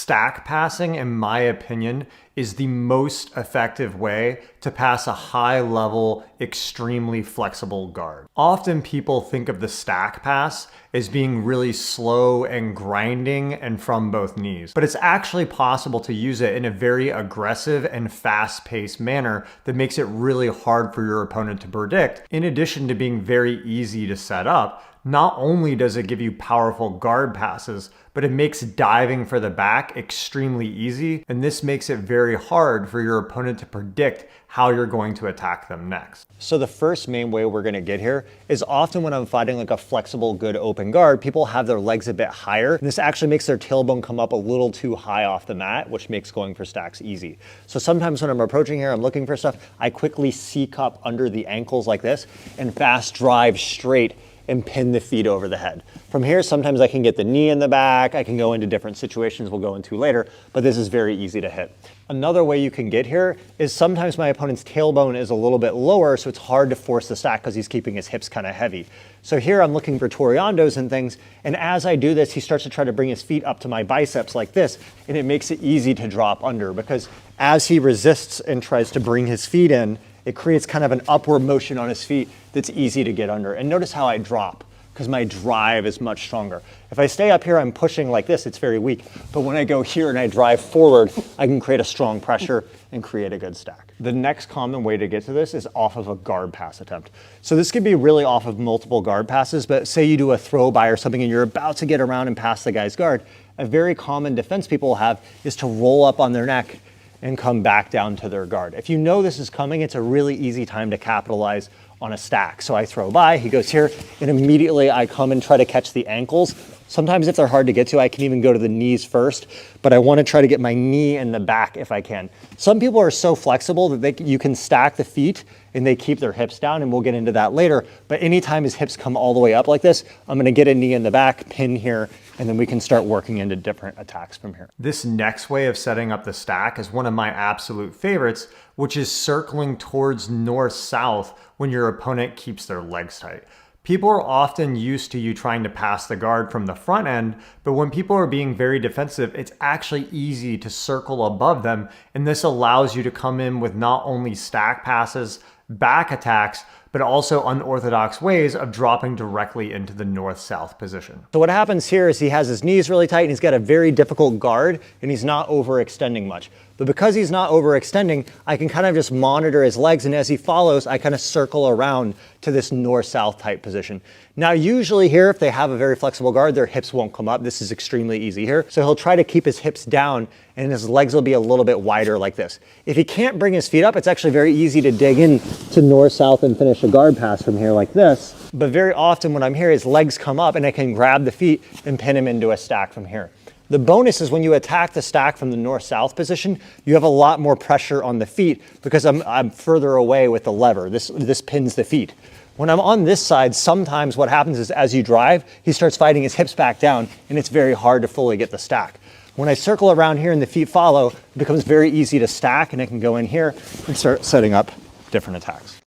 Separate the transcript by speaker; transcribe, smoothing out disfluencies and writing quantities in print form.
Speaker 1: Stack passing, in my opinion, is the most effective way to pass a high level, extremely flexible guard. Often people think of the stack pass as being really slow and grinding and from both knees, but it's actually possible to use it in a very aggressive and fast-paced manner that makes it really hard for your opponent to predict. In addition to being very easy to set up, not only does it give you powerful guard passes, but it makes diving for the back extremely easy, and this makes it very hard for your opponent to predict how you're going to attack them next. So the first main way we're gonna get here is often when I'm fighting like a flexible, good open guard, people have their legs a bit higher. And this actually makes their tailbone come up a little too high off the mat, which makes going for stacks easy. So sometimes when I'm approaching here, I'm looking for stuff, I quickly seek up under the ankles like this and fast drive straight and pin the feet over the head. From here, sometimes I can get the knee in the back. I can go into different situations we'll go into later, but this is very easy to hit. Another way you can get here is sometimes my opponent's tailbone is a little bit lower, so it's hard to force the stack because he's keeping his hips kind of heavy. So here I'm looking for Toriandos and things, and as I do this, he starts to try to bring his feet up to my biceps like this, and it makes it easy to drop under because as he resists and tries to bring his feet in, it creates kind of an upward motion on his feet that's easy to get under. And notice how I drop, because my drive is much stronger. If I stay up here, I'm pushing like this, it's very weak. But when I go here and I drive forward, I can create a strong pressure and create a good stack. The next common way to get to this is off of a guard pass attempt. So this could be really off of multiple guard passes, but say you do a throw by or something and you're about to get around and pass the guy's guard, a very common defense people have is to roll up on their neck and come back down to their guard. If you know this is coming, it's a really easy time to capitalize on a stack. So I throw by, he goes here, and immediately I come and try to catch the ankles. Sometimes if they're hard to get to, I can even go to the knees first, but I want to try to get my knee in the back if I can. Some people are so flexible that you can stack the feet and they keep their hips down, and we'll get into that later. But anytime his hips come all the way up like this, I'm gonna get a knee in the back, pin here, and then we can start working into different attacks from here. This next way of setting up the stack is one of my absolute favorites, which is circling towards north-south when your opponent keeps their legs tight. People are often used to you trying to pass the guard from the front end, but when people are being very defensive, it's actually easy to circle above them, and this allows you to come in with not only stack passes, back attacks, but also unorthodox ways of dropping directly into the north-south position. So what happens here is he has his knees really tight and he's got a very difficult guard and he's not overextending much. But because he's not overextending, I can kind of just monitor his legs, and as he follows, I kind of circle around to this north-south type position. Now, usually here, if they have a very flexible guard, their hips won't come up. This is extremely easy here. So he'll try to keep his hips down and his legs will be a little bit wider like this. If he can't bring his feet up, it's actually very easy to dig in to north-south and finish a guard pass from here like this. But very often when I'm here, his legs come up and I can grab the feet and pin him into a stack from here. The bonus is when you attack the stack from the north-south position, you have a lot more pressure on the feet because I'm further away with the lever. This pins the feet. When I'm on this side, sometimes what happens is as you drive, he starts fighting his hips back down and it's very hard to fully get the stack. When I circle around here and the feet follow, it becomes very easy to stack, and I can go in here and start setting up different attacks.